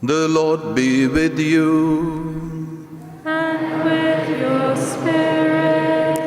The Lord be with you. And with your spirit.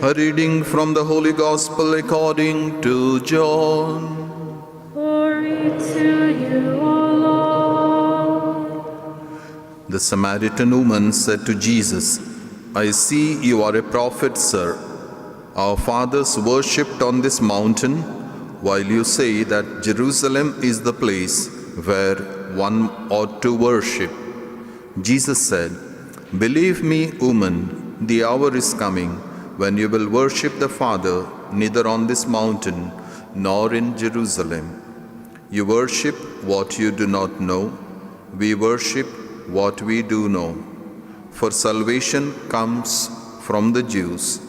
A reading from the Holy Gospel according to John. Glory to you, O Lord. The Samaritan woman said to Jesus, I see you are a prophet, sir. Our fathers worshipped on this mountain, while you say that Jerusalem is the place where one ought to worship. Jesus said, Believe me, woman, the hour is coming when you will worship the Father neither on this mountain nor in Jerusalem. You worship what you do not know. We worship what we do know. For salvation comes from the Jews.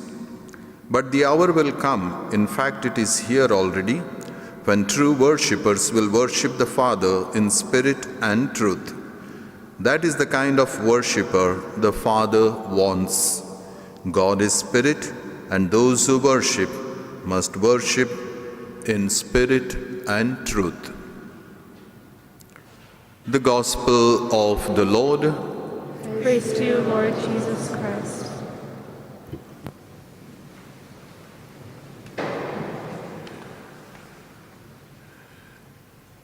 But the hour will come, in fact it is here already, when true worshippers will worship the Father in spirit and truth. That is the kind of worshipper the Father wants. God is spirit, and those who worship must worship in spirit and truth. The Gospel of the Lord. Praise to you, Lord Jesus Christ.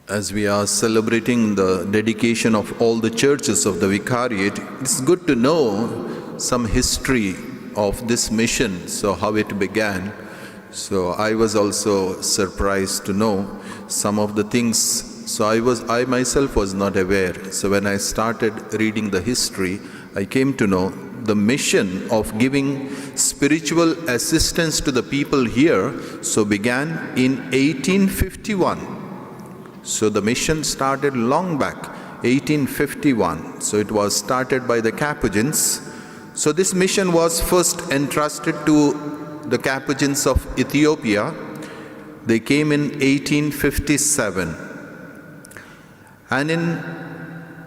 As we are celebrating the dedication of all the churches of the Vicariate, it's good to know some history of this mission, so how it began. So I was also surprised to know some of the things. So I myself was not aware. So when I started reading the history, I came to know the mission of giving spiritual assistance to the people here so began in 1851. So the mission started long back, 1851. So it was started by the Capuchins. So this mission was first entrusted to the Capuchins of Ethiopia. They came in 1857. And in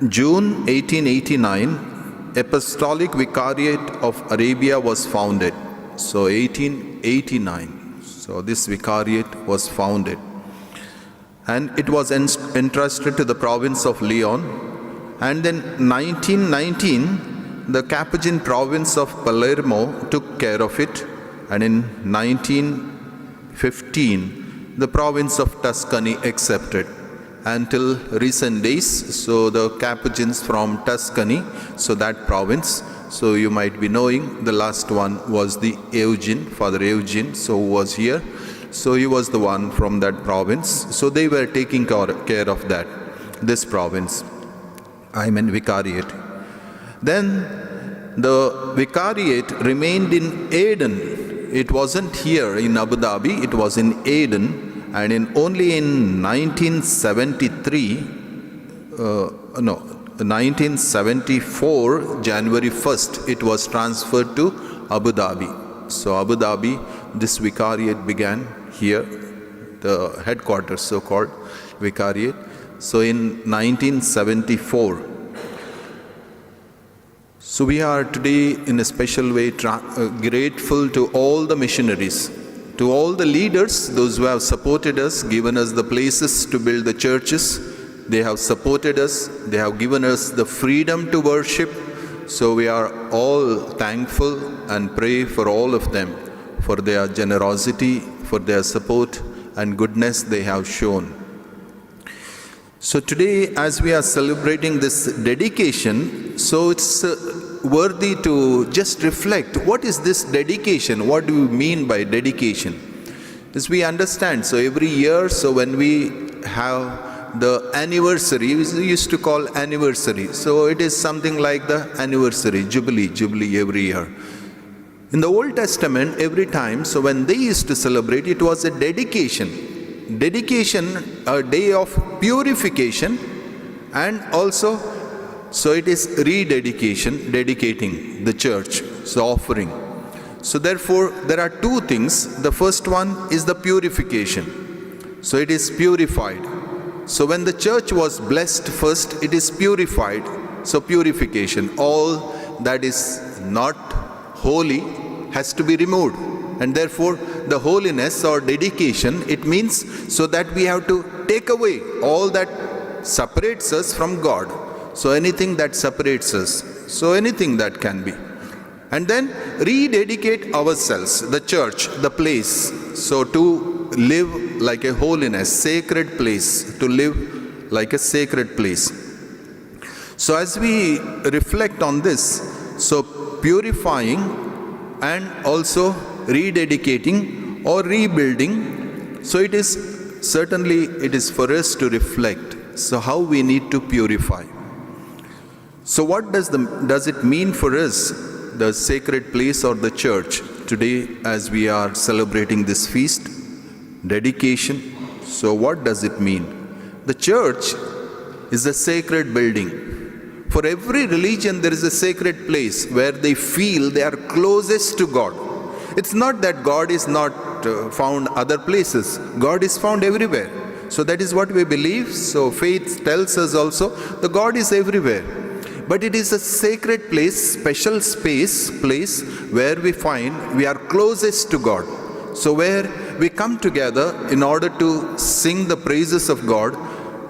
June 1889, Apostolic Vicariate of Arabia was founded. So 1889. So this Vicariate was founded. And it was entrusted to the province of Leon. And then 1919, the Capuchin province of Palermo took care of it. And in 1915, the province of Tuscany accepted. Until recent days, so the Capuchins from Tuscany, so that province, so you might be knowing, the last one was the Eugene, Father Eugene, so who was here. So he was the one from that province. So they were taking care of this province. Vicariate. Then the Vicariate remained in Aden. It wasn't here in Abu Dhabi, it was in Aden. And only in 1974, January 1st, it was transferred to Abu Dhabi. So Abu Dhabi, this Vicariate began here, the headquarters so-called Vicariate. So in 1974. So we are today in a special way grateful to all the missionaries, to all the leaders, those who have supported us, given us the places to build the churches. They have supported us, they have given us the freedom to worship. So we are all thankful and pray for all of them, for their generosity, for their support and goodness they have shown. So today, as we are celebrating this dedication, so it's worthy to just reflect, what is this dedication? What do we mean by dedication? As we understand, so every year, so when we have the anniversary, we used to call anniversary. So it is something like the anniversary, Jubilee every year. In the Old Testament, every time, so when they used to celebrate, it was a dedication. Dedication, a day of purification, and also, so it is rededication, dedicating the church, so offering. So therefore, there are two things. The first one is the purification. So it is purified. So when the church was blessed first, it is purified. So purification, all that is not holy has to be removed. And therefore, the holiness or dedication, it means so that we have to take away all that separates us from God. So anything that separates us, so anything that can be. And then rededicate ourselves, the church, the place, so to live like a holiness, sacred place, to live like a sacred place. So as we reflect on this, so purifying and also rededicating or rebuilding, so it is for us to reflect, so how we need to purify. So what does it mean for us, the sacred place or the church, today as we are celebrating this feast, dedication? So what does it mean? The church is a sacred building. For every religion there is a sacred place where they feel they are closest to God. It's not that God is not found other places. God is found everywhere. So that is what we believe. So faith tells us also the God is everywhere. But it is a sacred place, special place where we find we are closest to God. So where we come together in order to sing the praises of God,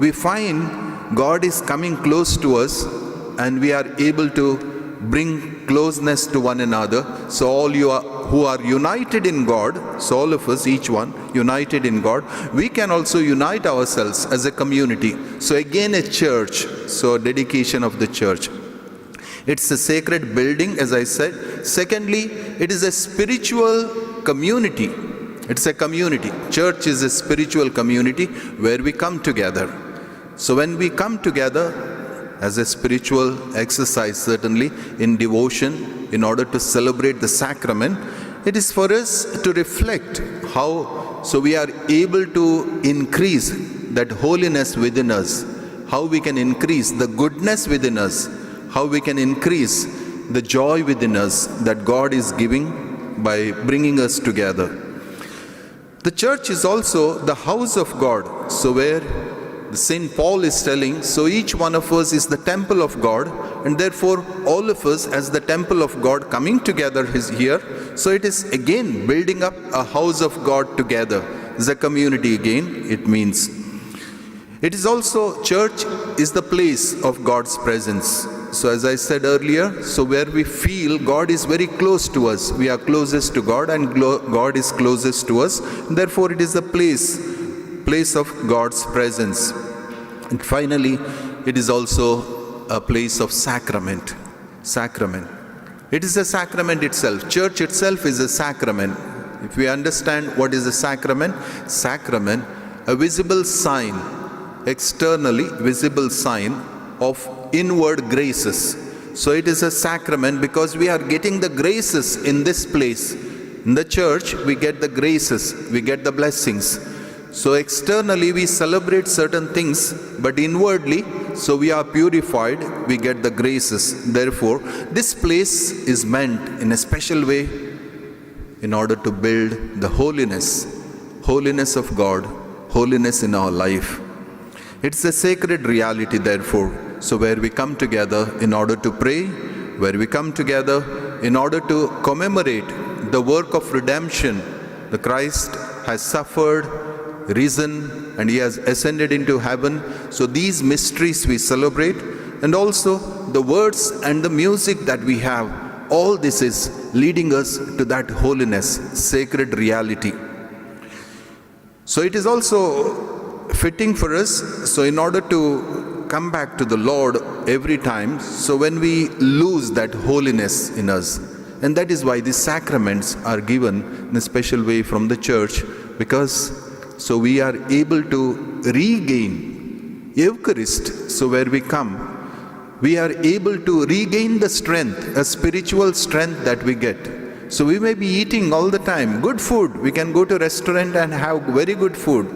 we find God is coming close to us and we are able to bring closeness to one another. So all who are united in God, so all of us, each one, united in God, we can also unite ourselves as a community. So again a church, so dedication of the church. It's a sacred building, as I said. Secondly, it is a spiritual community. It's a community. Church is a spiritual community where we come together. So when we come together as a spiritual exercise, certainly in devotion, in order to celebrate the sacrament, it is for us to reflect how so we are able to increase that holiness within us, how we can increase the goodness within us, how we can increase the joy within us that God is giving by bringing us together. The church is also the house of God, so where St. Paul is telling, so each one of us is the temple of God, and therefore all of us as the temple of God coming together is here. So it is again building up a house of God together. The community again, it means. It is also, church is the place of God's presence. So as I said earlier, so where we feel God is very close to us, we are closest to God and God is closest to us. Therefore it is the place of God's presence. And finally, it is also a place of sacrament. It is a sacrament itself. Church itself is a sacrament. If we understand what is a sacrament, a visible sign, externally visible sign of inward graces. So it is a sacrament because we are getting the graces in this place. In the church, we get the graces, we get the blessings. So externally we celebrate certain things, but inwardly, so we are purified, we get the graces. Therefore, this place is meant in a special way in order to build the holiness of God, holiness in our life. It's a sacred reality, therefore. So where we come together in order to pray, where we come together in order to commemorate the work of redemption, the Christ has suffered, risen, and he has ascended into heaven. So these mysteries we celebrate, and also the words and the music that we have, all this is leading us to that holiness, sacred reality. So it is also fitting for us, so in order to come back to the Lord every time, so when we lose that holiness in us, and that is why these sacraments are given in a special way from the church, because so we are able to regain Eucharist. So where we come, we are able to regain the strength, a spiritual strength that we get. So we may be eating all the time good food. We can go to a restaurant and have very good food.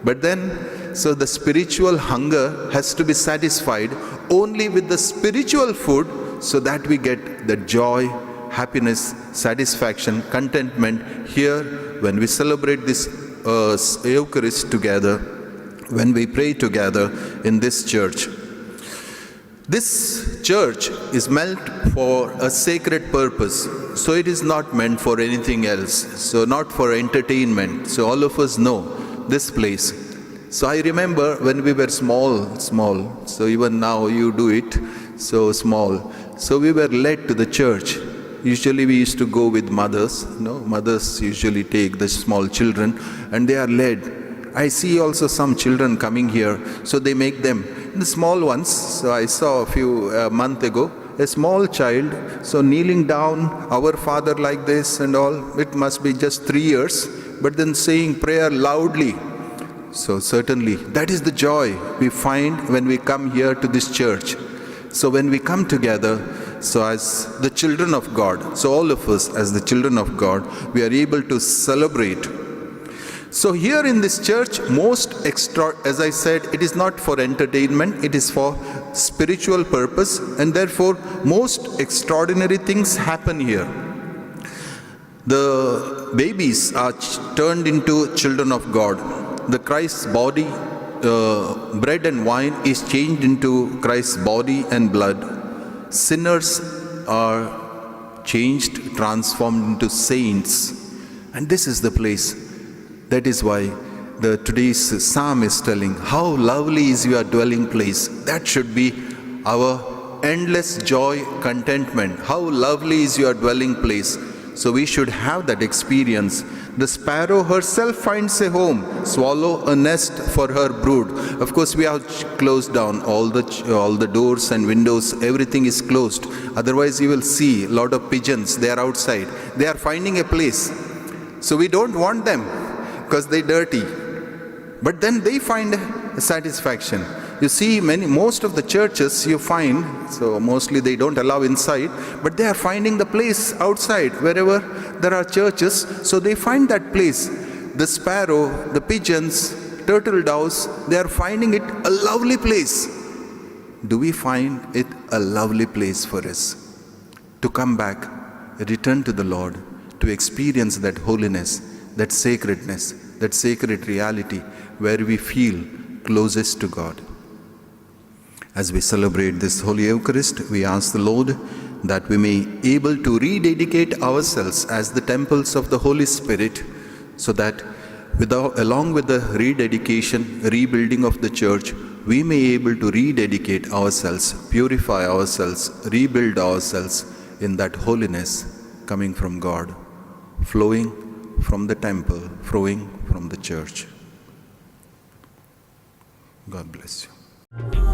But then, so the spiritual hunger has to be satisfied only with the spiritual food, so that we get the joy, happiness, satisfaction, contentment here when we celebrate this Eucharist together, when we pray together in this church. This church is meant for a sacred purpose. So it is not meant for anything else. So not for entertainment. So all of us know this place. So I remember when we were small, so even now you do it, so small. So we were led to the church. Usually we used to go with mothers, mothers usually take the small children and they are led. I see also some children coming here, so they make them the small ones. So I saw a few months ago, a small child, so kneeling down, our Father like this and all, it must be just 3 years, but then saying prayer loudly. So certainly, that is the joy we find when we come here to this church. So when we come together, so as the children of God, so all of us as the children of God, we are able to celebrate. So here in this church, as I said, it is not for entertainment, it is for spiritual purpose, and therefore most extraordinary things happen here. The babies are turned into children of God. The Christ's body, bread and wine is changed into Christ's body and blood. Sinners are changed, transformed into saints. And this is the place. That is why today's psalm is telling, how lovely is your dwelling place. That should be our endless joy, contentment. How lovely is your dwelling place. So we should have that experience. The sparrow herself finds a home, swallow a nest for her brood. Of course, we have closed down all the doors and windows, everything is closed. Otherwise, you will see a lot of pigeons, they are outside. They are finding a place. So we don't want them because they're dirty. But then they find a satisfaction. You see, most of the churches you find, so mostly they don't allow inside, but they are finding the place outside, wherever there are churches, so they find that place. The sparrow, the pigeons, turtle doves, they are finding it a lovely place. Do we find it a lovely place for us? To come back, return to the Lord, to experience that holiness, that sacredness, that sacred reality, where we feel closest to God. As we celebrate this Holy Eucharist, we ask the Lord that we may be able to rededicate ourselves as the temples of the Holy Spirit, so that along with the rededication, rebuilding of the church, we may be able to rededicate ourselves, purify ourselves, rebuild ourselves in that holiness coming from God, flowing from the temple, flowing from the church. God bless you.